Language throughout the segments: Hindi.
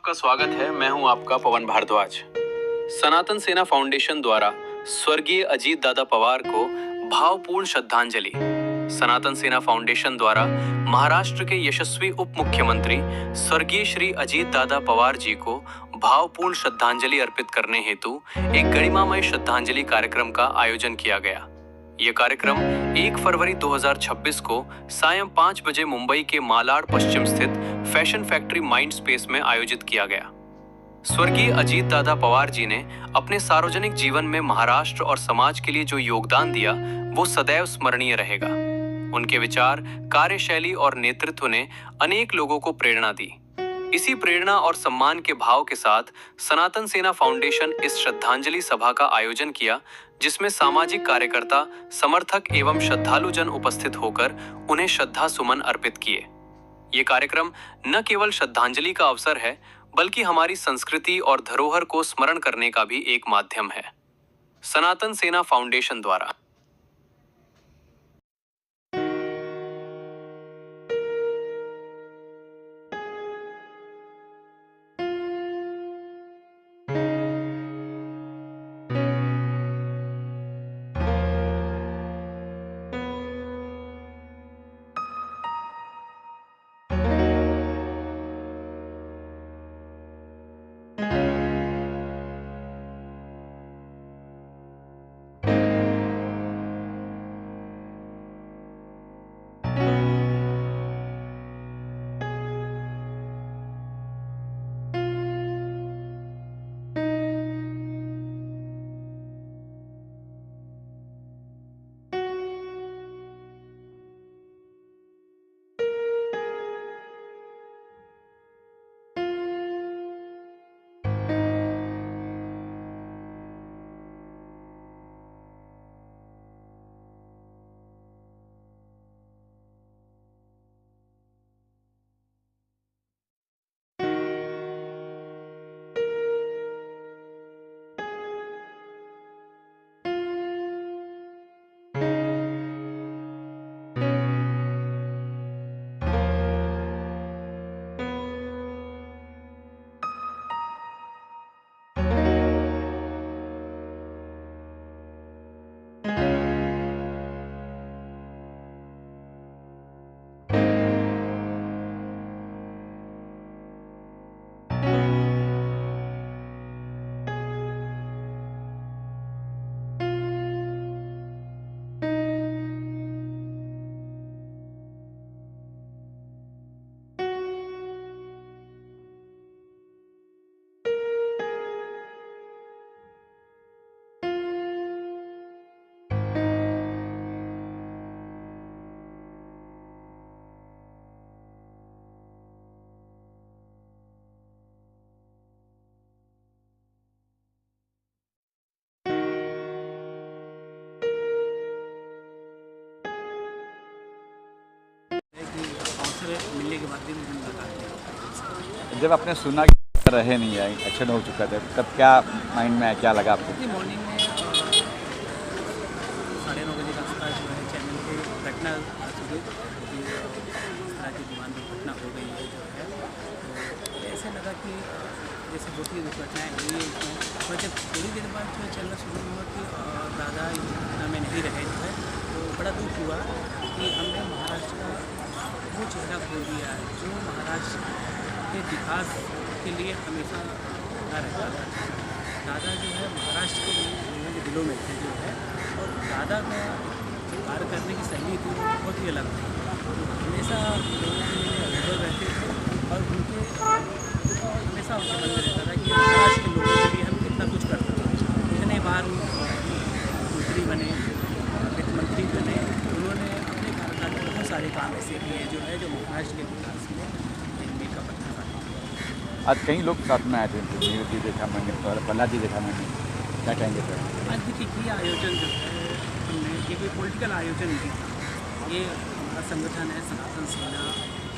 आपका स्वागत है। मैं हूं आपका पवन भारद्वाज। सनातन सेना फाउंडेशन द्वारा स्वर्गीय अजीत दादा पवार को भावपूर्ण श्रद्धांजलि। सनातन सेना फाउंडेशन द्वारा महाराष्ट्र के यशस्वी उप मुख्यमंत्री स्वर्गीय श्री अजीत दादा पवार जी को भावपूर्ण श्रद्धांजलि अर्पित करने हेतु एक गरिमामय श्रद्धांजलि कार्यक्रम का आयोजन किया गया। यह कार्यक्रम 1 फरवरी 2026 को सायं 5 बजे मुंबई के मालाड पश्चिम स्थित फैशन फैक्ट्री माइंड स्पेस में आयोजित किया गया। स्वर्गीय अजीत दादा पवार जी ने अपने सार्वजनिक जीवन में महाराष्ट्र और समाज के लिए जो योगदान दिया वो सदैव स्मरणीय रहेगा। उनके विचार, कार्यशैली और नेतृत्व ने अनेक लोगों को प्रेरणा दी। इसी प्रेरणा और सम्मान के भाव के साथ सनातन सेना फाउंडेशन इस श्रद्धांजलि सभा का आयोजन किया, जिसमें सामाजिक कार्यकर्ता, समर्थक एवं श्रद्धालु जन उपस्थित होकर उन्हें श्रद्धा सुमन अर्पित किए। ये कार्यक्रम न केवल श्रद्धांजलि का अवसर है, बल्कि हमारी संस्कृति और धरोहर को स्मरण करने का भी एक माध्यम है। सनातन सेना फाउंडेशन द्वारा। मिलने के बाद भी मुझे मुलाकात। जब आपने सुना कि रहे नहीं है, एक्शन हो चुका था, तब क्या माइंड में क्या लगा आपको? मॉर्निंग में 9:30 बजे का जो है चैनल पे घटना सुबह इस तरह की विमान दुर्घटना हो गई है जो है, तो ऐसे लगा कि जैसे होती है दुर्घटनाएँ हुई है इसमें, और जब थोड़ी देर बाद जो चलना शुरू हुआ कि दादा इस घटना में नहीं रहे जो है, तो बड़ा दुख हुआ कि हमने महाराष्ट्र का वो चेहरा खो दिया है जो महाराष्ट्र के विकास के लिए हमेशा खड़ा रहता था। दादा जो है महाराष्ट्र के लोगों के दिलों में थे जो है, और दादा का जो कार्य करने की शैली थी वो बहुत ही अलग थी। हमेशा लोगों के लिए अनुभव रहते थे और उनके हमेशा उनके मन में रहता था कि महाराष्ट्र के लोगों के लिए हम कितना कुछ कर सकते हैं। इतने बार मंत्री बने, वित्त मंत्री बने, उन्होंने अपने कार्यकाल में बहुत सारे काम ऐसे किए जो है जो महाराष्ट्र के विकास में मील का पत्थर था। आज कई लोग साथ में आए थे, नीरज जी देखा मैंने, प्रहलाद जी देखा मैंने, क्या कहेंगे सर? आज देखिए ये आयोजन जो है हमने, ये कोई पॉलिटिकल आयोजन नहीं था, ये हमारा संगठन है सनातन सेना,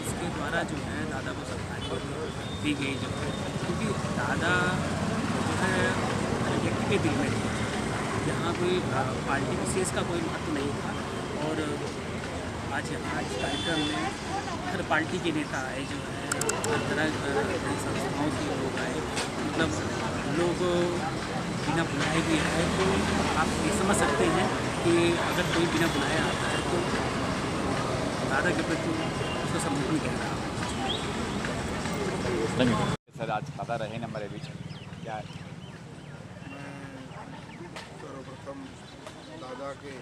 इसके द्वारा जो है दादा को श्रद्धांजलि दी गई जो है, क्योंकि दादा जो है हर व्यक्ति के दिल में थे, यहाँ कोई पार्टी विशेष का कोई महत्व नहीं था। और आज यहाँ इस कार्यक्रम में हर पार्टी के नेता आए जो है, हर तरह की संस्थाओं की मतलब लोग बिना बुलाए भी आए, तो आप ये समझ सकते हैं कि अगर कोई बिना बुलाए आता है तो दादा के प्रति उसका समर्पण कह रहा है। सर आज दादा रहे न हमारे बीच, क्या है? मैं सर्वप्रथम दादा के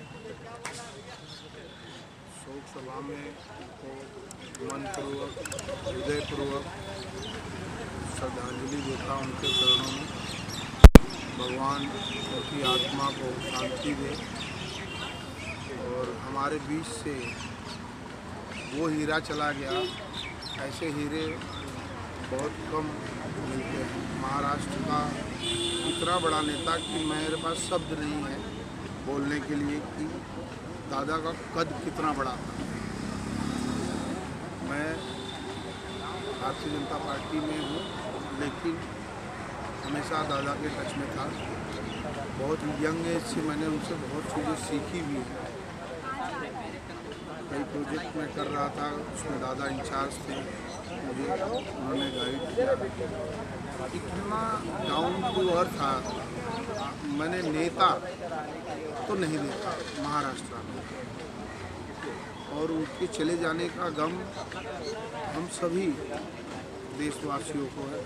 शोक सभा में उनको मनपूर्वक हृदयपूर्वक श्रद्धांजलि देता हूं उनके चरणों में। भगवान उनकी आत्मा को शांति दे और हमारे बीच से वो हीरा चला गया, ऐसे हीरे बहुत कम मिलते हैं। महाराष्ट्र का इतना बड़ा नेता कि मेरे पास शब्द नहीं है बोलने के लिए कि दादा का कद कितना बड़ा था। मैं भारतीय जनता पार्टी में हूँ, लेकिन हमेशा दादा के टच में था। बहुत यंग एज से मैंने उनसे बहुत चीज़ें सीखी भी हैं। कई प्रोजेक्ट में कर रहा था, उसमें दादा इंचार्ज थे, मुझे उन्होंने गाइड किया। इतना डाउन टू अर्थ था, मैंने नेता तो नहीं देखा महाराष्ट्र में। और उनके चले जाने का गम हम सभी देशवासियों को है।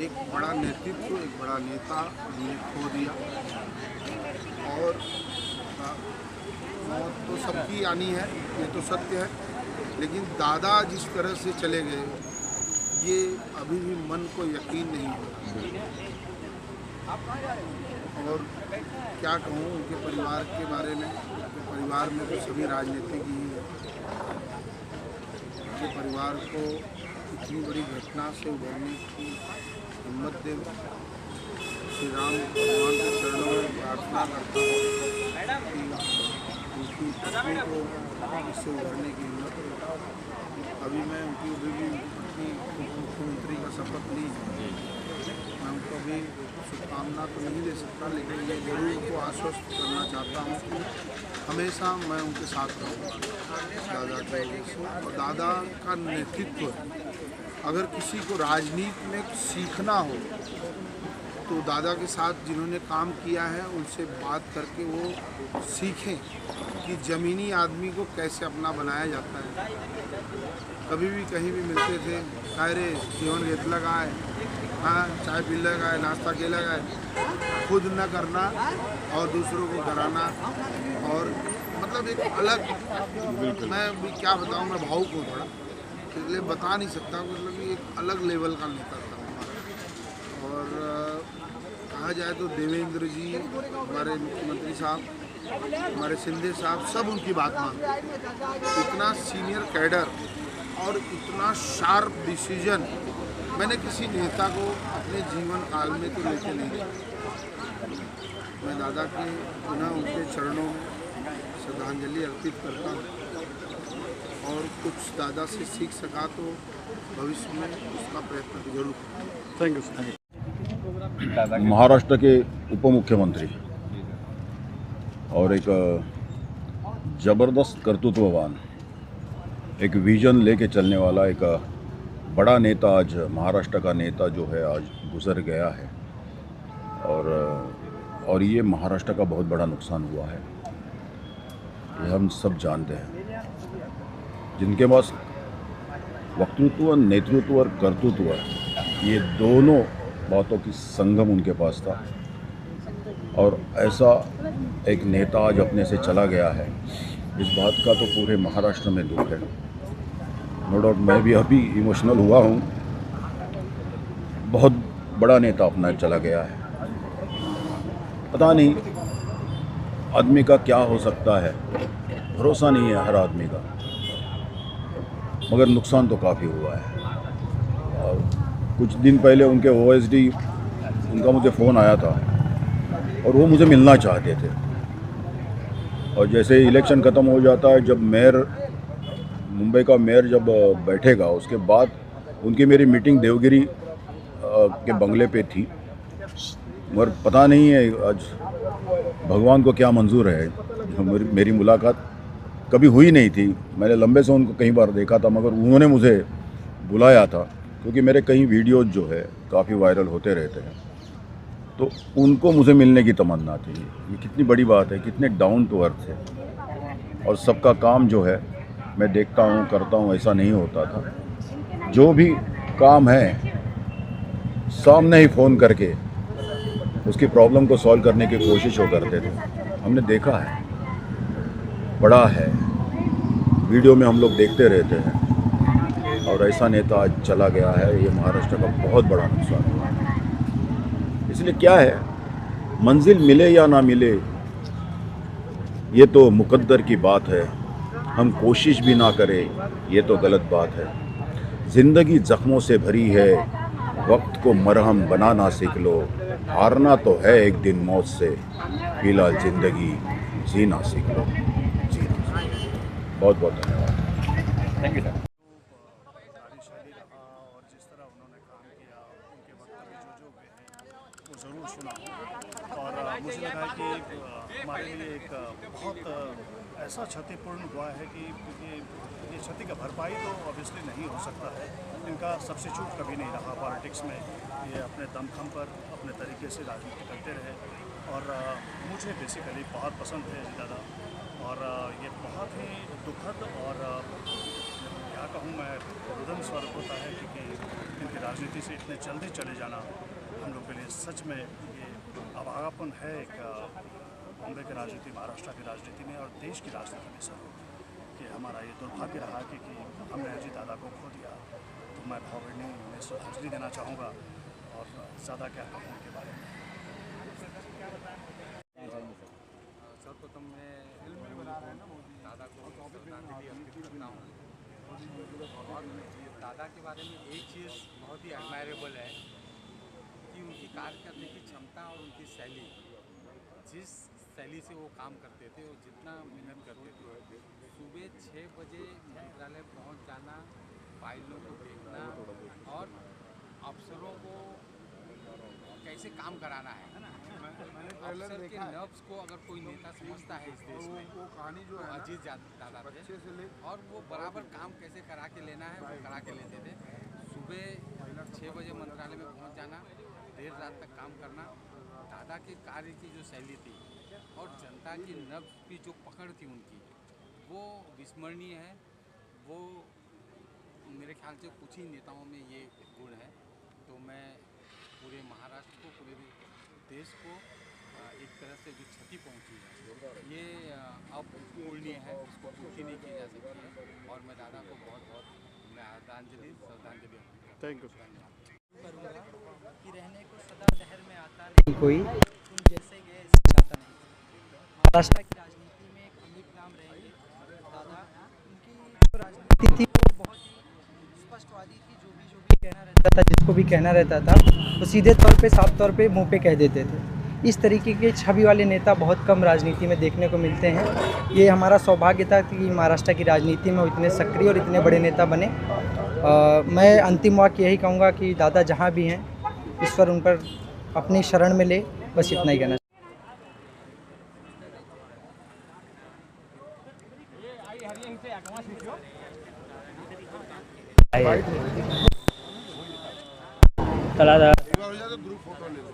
एक बड़ा नेतृत्व, एक बड़ा नेता हमने खो दिया। और मौत तो सबकी आनी है, ये तो सत्य है, लेकिन दादा जिस तरह से चले गए ये अभी भी मन को यकीन नहीं होता। और क्या कहूँ उनके परिवार के बारे में। उनके परिवार में तो सभी राजनीतिक ही है। उनके परिवार को इतनी बड़ी घटना से उभरने की हिम्मत दे। श्री राम भगवान के चरणों में प्रार्थना करता हूँ कि उनकी पत्नी को इससे उभरने की हिम्मत देता। अभी मैं उनकी पत्नी मुख्यमंत्री का शपथ ली है, मैं उनको भी शुभकामना तो नहीं दे सकता, लेकिन ये जरूर उनको आश्वस्त करना चाहता हूँ कि हमेशा मैं उनके साथ रहूँगा दादा की वजह से। और दादा का नेतृत्व, अगर किसी को राजनीति में सीखना हो तो दादा के साथ जिन्होंने काम किया है उनसे बात करके वो सीखें कि ज़मीनी आदमी को कैसे अपना बनाया जाता है। कभी भी कहीं भी मिलते थे, अरे जीवन घेतला काय, हाँ चाय पीला काय, नाश्ता केला काय, खुद न करना और दूसरों को कराना। और मतलब एक अलग, मैं भी क्या बताऊँ, मैं भावुक हूँ थोड़ा, इसलिए बता नहीं सकता। मतलब एक अलग लेवल का नेता था हमारा। और कहा जाए तो देवेंद्र जी, हमारे मुख्यमंत्री साहब, हमारे शिंदे साहब, सब उनकी बात मानते। इतना सीनियर कैडर और इतना शार्प डिसीजन मैंने किसी नेता को अपने जीवन काल में तो लेके नहीं देखा। मैं दादा के पुनः उनके चरणों में श्रद्धांजलि अर्पित करता हूँ और कुछ दादा से सीख सका तो भविष्य में उसका प्रयत्न जरूर करूँगा। Thank you. महाराष्ट्र के उप मुख्यमंत्री और एक ज़बरदस्त कर्तृत्ववान, एक विजन लेके चलने वाला एक बड़ा नेता, आज महाराष्ट्र का नेता जो है आज गुजर गया है। और ये महाराष्ट्र का बहुत बड़ा नुकसान हुआ है, ये हम सब जानते हैं। जिनके पास वक्तृत्व, नेतृत्व और कर्तृत्व, ये दोनों बातों की संगम उनके पास था। और ऐसा एक नेता आज अपने से चला गया है, इस बात का तो पूरे महाराष्ट्र में दुख है। नो डाउट मैं भी अभी इमोशनल हुआ हूँ। बहुत बड़ा नेता अपना चला गया है। पता नहीं आदमी का क्या हो सकता है, भरोसा नहीं है हर आदमी का, मगर नुकसान तो काफ़ी हुआ है। और कुछ दिन पहले उनके OSD, उनका मुझे फ़ोन आया था और वो मुझे मिलना चाहते थे। और जैसे इलेक्शन ख़त्म हो जाता है, जब मेयर, मुंबई का मेयर जब बैठेगा, उसके बाद उनकी मेरी मीटिंग देवगिरी के बंगले पे थी। मगर पता नहीं है आज भगवान को क्या मंजूर है, मेरी मुलाकात कभी हुई नहीं थी। मैंने लंबे से उनको कई बार देखा था, मगर उन्होंने मुझे बुलाया था क्योंकि मेरे कई वीडियोज़ जो है काफ़ी वायरल होते रहते हैं, तो उनको मुझे मिलने की तमन्ना थी। ये कितनी बड़ी बात है, कितने डाउन टू अर्थ है, और सबका काम जो है मैं देखता हूँ, करता हूँ, ऐसा नहीं होता था। जो भी काम है सामने ही फ़ोन करके उसकी प्रॉब्लम को सॉल्व करने की कोशिश वो करते थे। हमने देखा है, पढ़ा है, वीडियो में हम लोग देखते रहते हैं, और ऐसा नेता आज चला गया है, ये महाराष्ट्र का बहुत बड़ा नुकसान हुआ है। इसलिए क्या है, मंजिल मिले या ना मिले ये तो मुकद्दर की बात है, हम कोशिश भी ना करें ये तो गलत बात है। ज़िंदगी ज़ख्मों से भरी है, वक्त को मरहम बनाना सीख लो, हारना तो है एक दिन मौत से, फिलहाल ज़िंदगी जीना सीख लो, जीना सीख लो। बहुत बहुत धन्यवाद। Thank you sir. कार्यशाली रहा और जिस तरह उन्होंने काम किया, उनके वक्तव्य जो हुए हैं वो ज़रूर सुना, और मुझे लगा कि हमारे लिए एक बहुत ऐसा क्षतिपूर्ण हुआ है कि ये क्षति का भरपाई तो ऑब्वियसली नहीं हो सकता है। इनका सब्स्टिट्यूट कभी नहीं रहा पॉलिटिक्स में, ये अपने दमखम पर अपने तरीके से राजनीति करते रहे, और मुझे बेसिकली बहुत पसंद है दादा, और ये बहुत ही दुखद और क्या कहूँ मैं, रुदन स्वरूप होता है, क्योंकि इनकी राजनीति से इतने जल्दी चले जाना हम लोग के लिए सच में ये अभागापन है, एक बॉम्बे की राजनीति, महाराष्ट्र की राजनीति में और देश की राजनीति में सर, कि हमारा ये दुर्भाग्य रहा कि हमने अजीत दादा को खो दिया। तो मैं भावभीनी में श्रद्धांजलि देना चाहूँगा, और ज़्यादा क्या कहूँ उनके बारे में। सर्वप्रथम मैं दादा को श्रद्धांजलि अर्पित करता हूँ, और दादा के बारे में एक चीज़ बहुत ही एडमायरेबल है कि उनकी कार्य करने की क्षमता और उनकी शैली, जिस शैली से वो काम करते थे और जितना मेहनत करते थे, सुबह 6 बजे मंत्रालय पहुंच जाना, फाइलों को देखना और अफसरों को कैसे काम कराना है, अफसर के नर्व्स को अगर कोई नेता समझता है इस देश में, वो कहानी जो है अजीत दादा थे, और वो बराबर काम कैसे करा के लेना है वो करा के लेते थे। सुबह 6 बजे मंत्रालय में पहुंच जाना, देर रात तक काम करना, दादा के कार्य की जो शैली थी और जनता की नब्ज की जो पकड़ थी उनकी, वो विस्मरणीय है। वो मेरे ख्याल से कुछ ही नेताओं में ये गुण है। तो मैं पूरे महाराष्ट्र को, पूरे देश को एक तरह से जो क्षति पहुंची है ये अपूरणीय है, इसको पूर्ति नहीं की जा सकती है, और मैं दादा को बहुत बहुत श्रद्धांजलि थैंक यू। करूँगा कि रहने को सदा शहर में आता नहीं कोई, तुम जैसे गए ऐसे जाता नहीं। महाराष्ट्र की राजनीति में एक अमिट नाम रहेंगे दादा। उनकी जो राजनीति थी वो बहुत ही स्पष्टवादी थी, जो भी कहना रहता था, जिसको भी कहना रहता था वो सीधे तौर पे, साफ तौर पे, मुंह पे कह देते थे। इस तरीके के छवि वाले नेता बहुत कम राजनीति में देखने को मिलते हैं। ये हमारा सौभाग्य था कि महाराष्ट्र की राजनीति में वो इतने सक्रिय और इतने बड़े नेता बने। मैं अंतिम वाक्य यही कहूँगा कि दादा जहाँ भी हैं, ईश्वर उन पर अपनी शरण में ले, बस इतना ही कहना। एक बार हो जाए तो ग्रुप फोटो ले लो।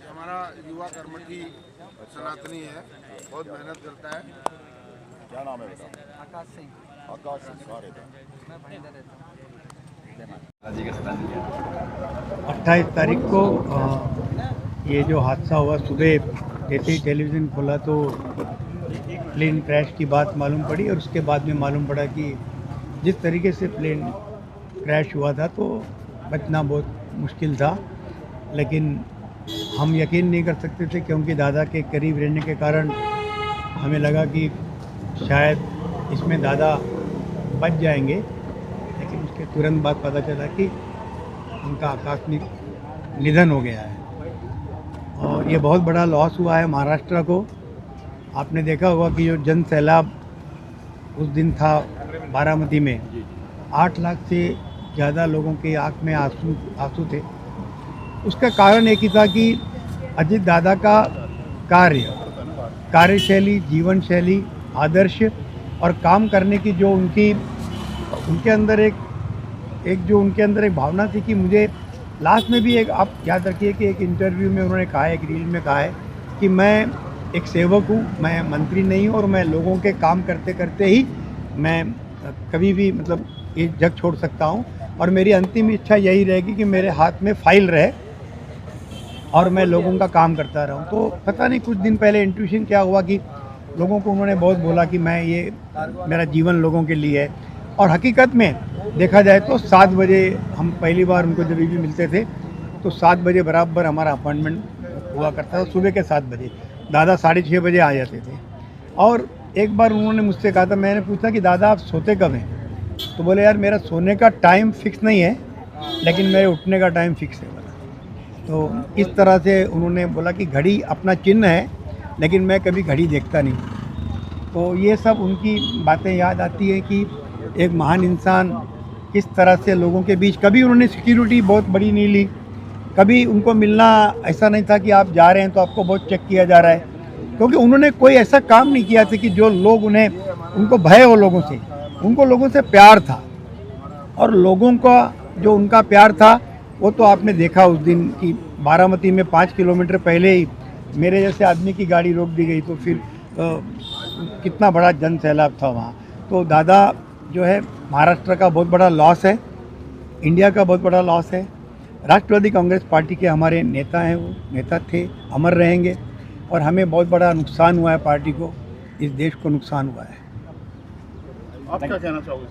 हमारा युवा कर्मठी सनातनी है, बहुत मेहनत करता है। क्या नाम है बेटा? आकाश सिंह। आकाश सिंह। मैं भाईंदर रहता हूँ। 28 तारीख को ये जो हादसा हुआ, सुबह जैसे ही टेलीविज़न खोला तो प्लेन क्रैश की बात मालूम पड़ी, और उसके बाद में मालूम पड़ा कि जिस तरीके से प्लेन क्रैश हुआ था तो बचना बहुत मुश्किल था। लेकिन हम यकीन नहीं कर सकते थे, क्योंकि दादा के करीब रहने के कारण हमें लगा कि शायद इसमें दादा बच जाएंगे, लेकिन उसके तुरंत बाद पता चला कि उनका आकस्मिक निधन हो गया है। और ये बहुत बड़ा लॉस हुआ है महाराष्ट्र को। आपने देखा होगा कि जो जन सैलाब उस दिन था बारामती में, 8 लाख से ज़्यादा लोगों के आँख में आंसू थे। उसका कारण एक ही था कि अजीत दादा का कार्यशैली, जीवन शैली, आदर्श और काम करने की जो उनके अंदर एक भावना थी कि मुझे लास्ट में भी एक, आप याद रखिए कि एक इंटरव्यू में उन्होंने कहा है, एक रील में कहा है कि मैं एक सेवक हूँ, मैं मंत्री नहीं हूँ और मैं लोगों के काम करते करते ही मैं कभी भी मतलब ये जग छोड़ सकता हूँ और मेरी अंतिम इच्छा यही रहेगी कि मेरे हाथ में फाइल रहे और मैं लोगों का काम करता रहूं। तो पता नहीं कुछ दिन पहले इंट्यूशन क्या हुआ कि लोगों को उन्होंने बहुत बोला कि मैं ये मेरा जीवन लोगों के लिए है। और हकीकत में देखा जाए तो 7 बजे हम पहली बार उनको जब भी मिलते थे तो 7 बजे बराबर हमारा अपॉइंटमेंट हुआ करता था, सुबह के 7 बजे। दादा 6:30 बजे आ जाते थे। और एक बार उन्होंने मुझसे कहा था, मैंने पूछा कि दादा आप सोते कब हैं? तो बोले यार मेरा सोने का टाइम फिक्स नहीं है लेकिन मेरे उठने का टाइम फिक्स है। तो इस तरह से उन्होंने बोला कि घड़ी अपना चिन्ह है लेकिन मैं कभी घड़ी देखता नहीं। तो ये सब उनकी बातें याद आती हैं कि एक महान इंसान किस तरह से लोगों के बीच, कभी उन्होंने सिक्योरिटी बहुत बड़ी नहीं ली, कभी उनको मिलना ऐसा नहीं था कि आप जा रहे हैं तो आपको बहुत चेक किया जा रहा है, क्योंकि उन्होंने कोई ऐसा काम नहीं किया था कि जो लोग उनको भय हो लोगों से। उनको लोगों से प्यार था और लोगों का जो उनका प्यार था वो तो आपने देखा उस दिन कि बारामती में 5 किलोमीटर पहले ही मेरे जैसे आदमी की गाड़ी रोक दी गई, तो फिर कितना बड़ा जन सैलाब था वहाँ। तो दादा जो है महाराष्ट्र का बहुत बड़ा लॉस है, इंडिया का बहुत बड़ा लॉस है। राष्ट्रवादी कांग्रेस पार्टी के हमारे नेता हैं, वो नेता थे, अमर रहेंगे और हमें बहुत बड़ा नुकसान हुआ है, पार्टी को, इस देश को नुकसान हुआ है। आप क्या कहना चाहोगे?